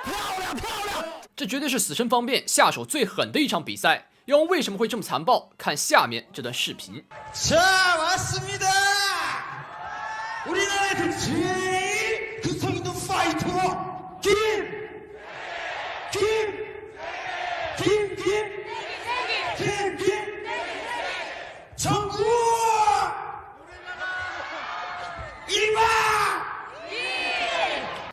漂亮漂亮！这绝对是死神方辩下手最狠的一场比赛。要问为什么会这么残暴，看下面这段视频。 자, 왔습니다. 우리나라에서 제일 구성 있는 파이터 정국 일마。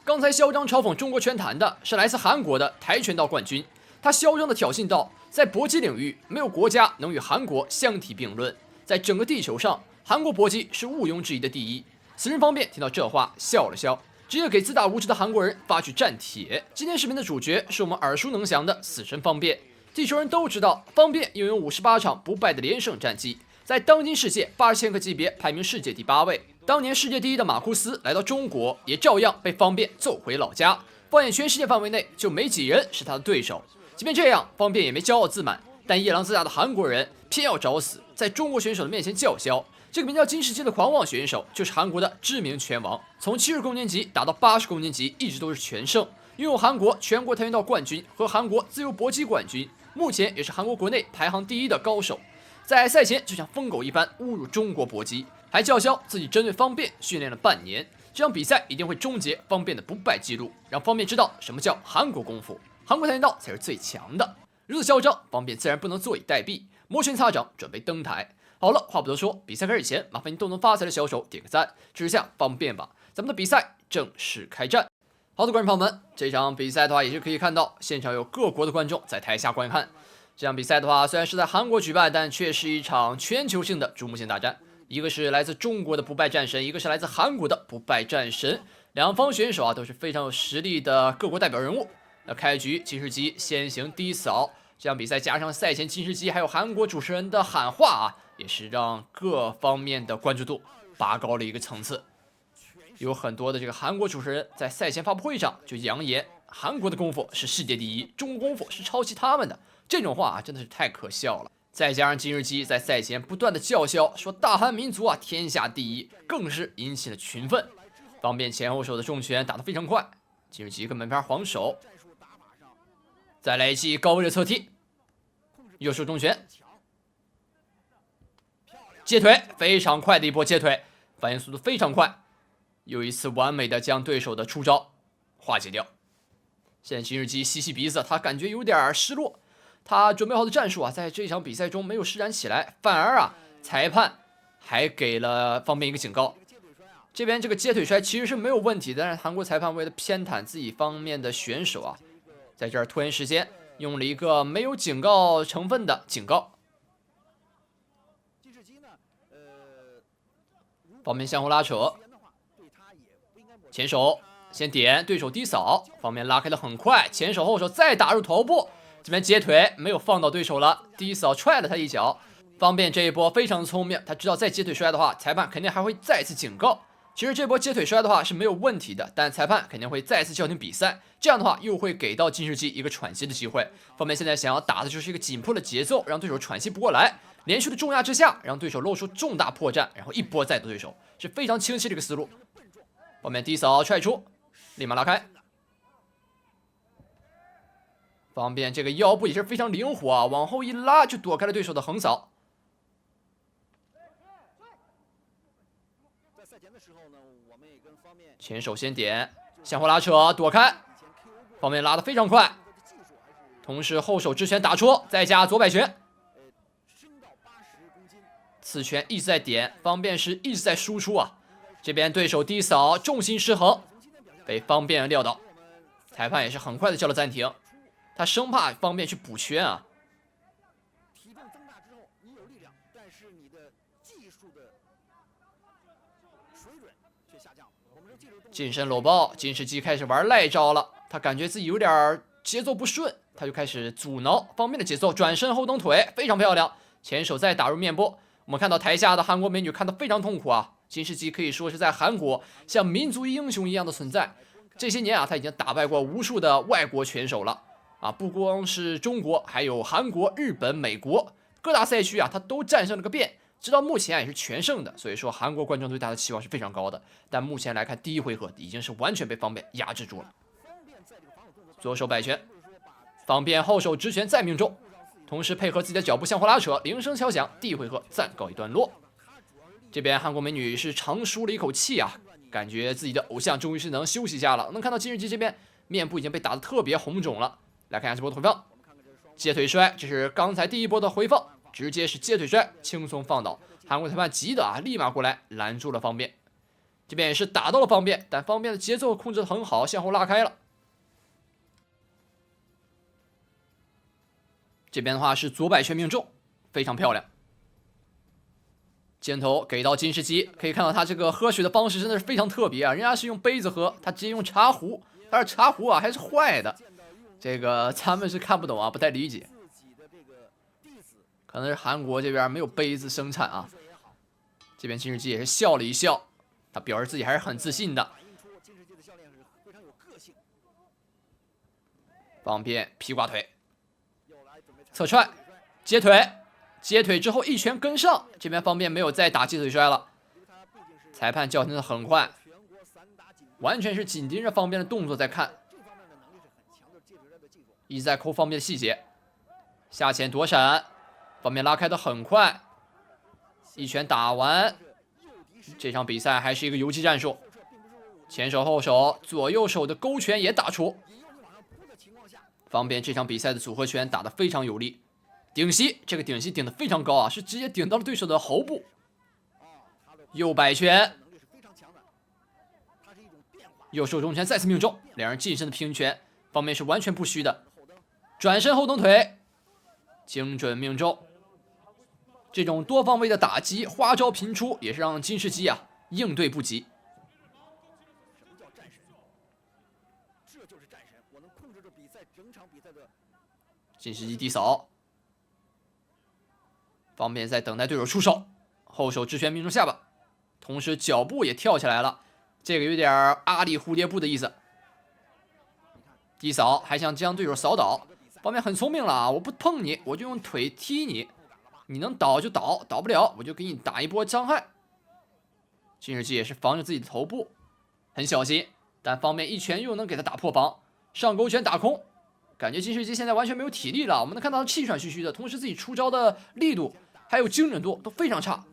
刚才嚣张嘲讽中国拳坛的是来自韩国的跆拳道冠军，他嚣张地挑衅道，在搏击领域，没有国家能与韩国相提并论。在整个地球上，韩国搏击是毋庸置疑的第一。死神方辩听到这话笑了笑，直接给自大无知的韩国人发去战帖。今天视频的主角是我们耳熟能详的死神方辩。地球人都知道，方辩拥有58场不败的连胜战绩，在当今世界8000个级别排名世界第8位。当年世界第一的马库斯来到中国，也照样被方辩揍回老家。放眼全世界范围内，就没几人是他的对手。即便这样，方辩也没骄傲自满，但夜郎自大的韩国人偏要找死，在中国选手的面前叫嚣。这个名叫金世基的狂妄选手，就是韩国的知名拳王，从70公斤级打到80公斤级，一直都是全胜，拥有韩国全国跆拳道冠军和韩国自由搏击冠军，目前也是韩国国内排行第1的高手。在赛前就像疯狗一般侮辱中国搏击，还叫嚣自己针对方辩训练了半年。这场比赛一定会终结方辩的不败记录，让方辩知道什么叫韩国功夫，韩国跆拳道才是最强的。如此嚣张，方辩自然不能坐以待毙，摩拳擦掌准备登台。好了，话不多说，比赛开始前，麻烦您逗能发财的小手点个赞，支持下方辩吧。咱们的比赛正式开战。好的，观众朋友们，这场比赛的话也是可以看到，现场有各国的观众在台下观看。这场比赛的话，虽然是在韩国举办，但却是一场全球性的瞩目性大战。一个是来自中国的不败战神，一个是来自韩国的不败战神。两方选手都是非常有实力的各国代表人物。那开局金世基先行低扫，这场比赛加上赛前金世基还有韩国主持人的喊话也是让各方面的关注度拔高了一个层次。有很多的这个韩国主持人在赛前发布会上就扬言韩国的功夫是世界第一，中国功夫是抄袭他们的，这种话真的是太可笑了。再加上金世基在赛前不断的叫嚣说大韩民族天下第一，更是引起了群愤。方辩前后手的重拳打得非常快，金世基根本没法防守。再来一记高热侧踢，右手重拳，接腿，非常快的一波接腿，反应速度非常快，又一次完美的将对手的出招化解掉。现在金世基吸吸鼻子，他感觉有点失落。他准备好的战术在这场比赛中没有施展起来，反而裁判还给了方辩一个警告。这边这个接腿摔其实是没有问题的，但是韩国裁判为了偏袒自己方面的选手在这儿拖延时间，用了一个没有警告成分的警告。方辩向后拉扯，前手先点，对手低扫，方辩拉开的很快，前手后手再打入头部。这边接腿没有放到对手了，低扫踹了他一脚。方辩这一波非常聪明，他知道再接腿摔的话，裁判肯定还会再次警告。其实这波接腿摔的话是没有问题的，但裁判肯定会再次叫停比赛，这样的话又会给到金世基一个喘息的机会。方辩现在想要打的就是一个紧迫的节奏，让对手喘息不过来，连续的重压之下，让对手露出重大破绽，然后一波再夺对手，是非常清晰的一个思路。方辩低扫踹出，立马拉开。方辩这个腰部也是非常灵活往后一拉就躲开了对手的横扫。前手先点，向后拉扯躲开，方辩拉得非常快，同时后手直拳打出，再加左摆拳，此拳一直在点，方辩是一直在输出这边对手低扫，重心失衡，被方辩撂倒，裁判也是很快的叫了暂停。他生怕方便去补拳体重增大之后，你有力量，但是你的技术的水准却下降了。我们说技术近身搂抱，金世基开始玩赖招了。他感觉自己有点节奏不顺，他就开始阻挠方便的节奏，转身后蹬腿，非常漂亮。前手再打入面部，我们看到台下的韩国美女看得非常痛苦金世基可以说是在韩国像民族英雄一样的存在。这些年他已经打败过无数的外国拳手了。不光是中国，还有韩国、日本、美国各大赛区他都战胜了个遍，直到目前也是全胜的。所以说韩国观众对他的期望是非常高的。但目前来看，第一回合已经是完全被方辩压制住了。左手摆拳，方便后手直拳再命中，同时配合自己的脚步向后拉扯，铃声敲响，第一回合暂告一段落。这边韩国美女是长舒了一口气啊，感觉自己的偶像终于是能休息一下了。能看到金日基这边面部已经被打得特别红肿了。来看一下这波的回放，接腿摔，这是刚才第一波的回放，直接是接腿摔，轻松放倒。韩国裁判急的啊，立马过来拦住了方便。这边也是打到了方便，但方便的节奏控制得很好，向后拉开了。这边的话是左摆拳命中，非常漂亮。箭头给到金世基，可以看到他这个喝水的方式真的是非常特别啊！人家是用杯子喝，他直接用茶壶，但是茶壶啊还是坏的，这个咱们是看不懂啊，不太理解。可能是韩国这边没有杯子生产啊。这边金世基也是笑了一笑，他表示自己还是很自信的。方便劈挂腿，侧踹，接腿。接腿之后一拳跟上，这边方便没有再打接腿摔了。裁判叫停的很快，完全是紧盯着方便的动作在看，一直在抠方便的细节。下潜躲闪，方便拉开的很快，一拳打完。这场比赛还是一个游击战术，前手后手左右手的勾拳也打出。方便这场比赛的组合拳打得非常有力。顶膝，这个顶膝顶得非常高啊，是直接顶到了对手的喉部。右摆拳，右手中拳再次命中，两人近身的平拳，方面是完全不虚的。转身后蹬腿，精准命中。这种多方位的打击，花招频出，也是让金世基啊应对不及。金世基低扫。方便在等待对手出手，后手直拳命中下巴，同时脚步也跳起来了，这个有点阿里蝴蝶步的意思。低扫还想将对手扫倒，方便很聪明了啊！我不碰你，我就用腿踢你，你能倒就倒，倒不了我就给你打一波伤害。金世基也是防着自己的头部，很小心，但方便一拳又能给他打破防，上勾拳打空。感觉金世基现在完全没有体力了，我们能看到他气喘吁吁的，同时自己出招的力度还有精准度都非常差，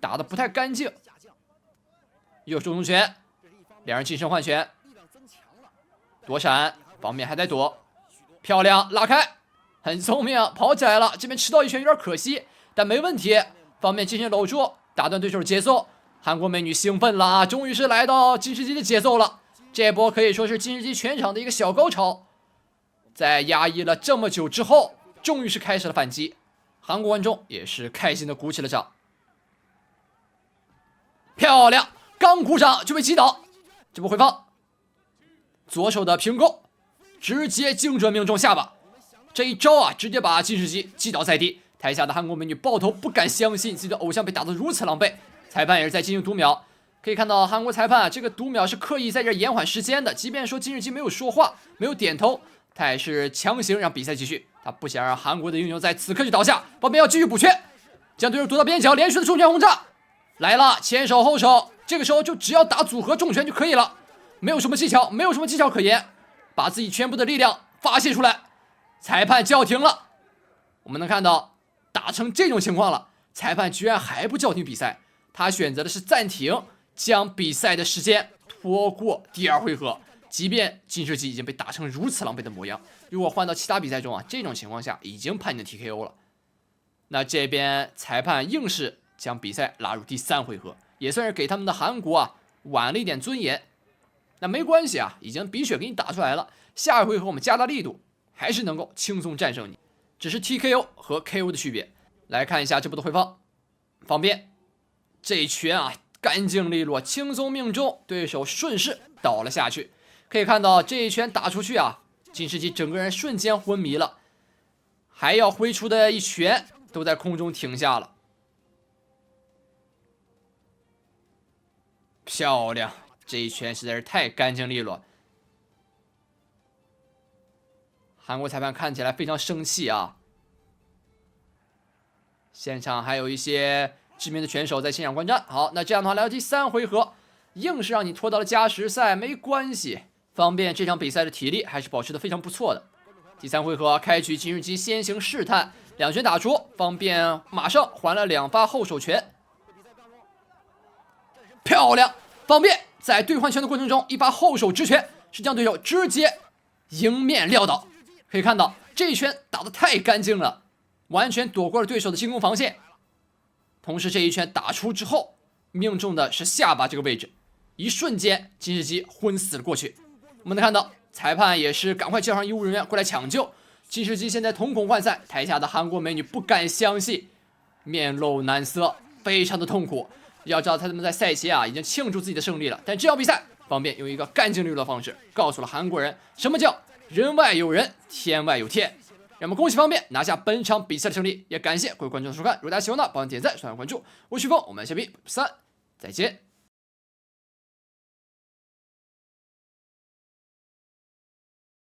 打得不太干净。右手中拳，两人近身换拳，躲闪，方面还在躲，漂亮，拉开，很聪明，跑起来了。这边吃到一拳有点可惜，但没问题，方面进行搂住，打断对手的节奏。韩国美女兴奋了啊，终于是来到金世基的节奏了。这波可以说是金世基全场的一个小高潮，在压抑了这么久之后，终于是开始了反击，韩国观众也是开心的鼓起了掌。漂亮，刚鼓掌就被击倒。这波回放，左手的平勾，直接精准命中下巴，这一招啊，直接把金世基击倒在地。台下的韩国美女抱头不敢相信自己的偶像被打得如此狼狈，裁判也是在进行读秒。可以看到韩国裁判这个读秒是刻意在这延缓时间的，即便说金世基没有说话，没有点头，他也是强行让比赛继续，他不想让韩国的英雄在此刻就倒下。方面要继续补拳，将对手夺到边角，连续的重拳轰炸来了，前手后手，这个时候就只要打组合重拳就可以了，没有什么技巧，没有什么技巧可言，把自己全部的力量发泄出来。裁判叫停了，我们能看到打成这种情况了，裁判居然还不叫停比赛，他选择的是暂停，将比赛的时间拖过第二回合。即便金世基已经被打成如此狼狈的模样，如果换到其他比赛中啊，这种情况下已经判定 TKO 了。那这边裁判硬是将比赛拉入第三回合，也算是给他们的韩国啊挽了一点尊严。那没关系啊，已经鼻血给你打出来了，下一回合我们加大力度，还是能够轻松战胜你，只是 TKO 和 KO 的区别。来看一下这波的回放，方便这一拳啊干净利落，轻松命中，对手顺势倒了下去。可以看到这一拳打出去啊，金世基整个人瞬间昏迷了，还要挥出的一拳都在空中停下了。漂亮，这一拳实在是太干净利落。韩国裁判看起来非常生气啊，现场还有一些知名的拳手在现场观战。好，那这样的话来到第三回合，硬是让你拖到了加时赛，没关系，方便这场比赛的体力还是保持得非常不错的。第3回合开局，金世基先行试探，2拳打出，方便马上还了2发后手拳，漂亮！方便在兑换拳的过程中1发后手直拳，是将对手直接迎面撂倒。可以看到这一拳打得太干净了，完全躲过了对手的进攻防线。同时这一拳打出之后，命中的是下巴这个位置，一瞬间金世基昏死了过去。我们能看到裁判也是赶快叫上医务人员过来抢救。金世基现在瞳孔涣散，台下的韩国美女不敢相信，面露难色，非常的痛苦。要知道他们在赛前已经庆祝自己的胜利了，但这场比赛方便用一个干净利落的方式告诉了韩国人什么叫人外有人，天外有天。让我们恭喜方便拿下本场比赛的胜利，也感谢各位观众的收看。如果大家喜欢的，帮忙点赞、刷关注。我是徐峰，我们下期3再见。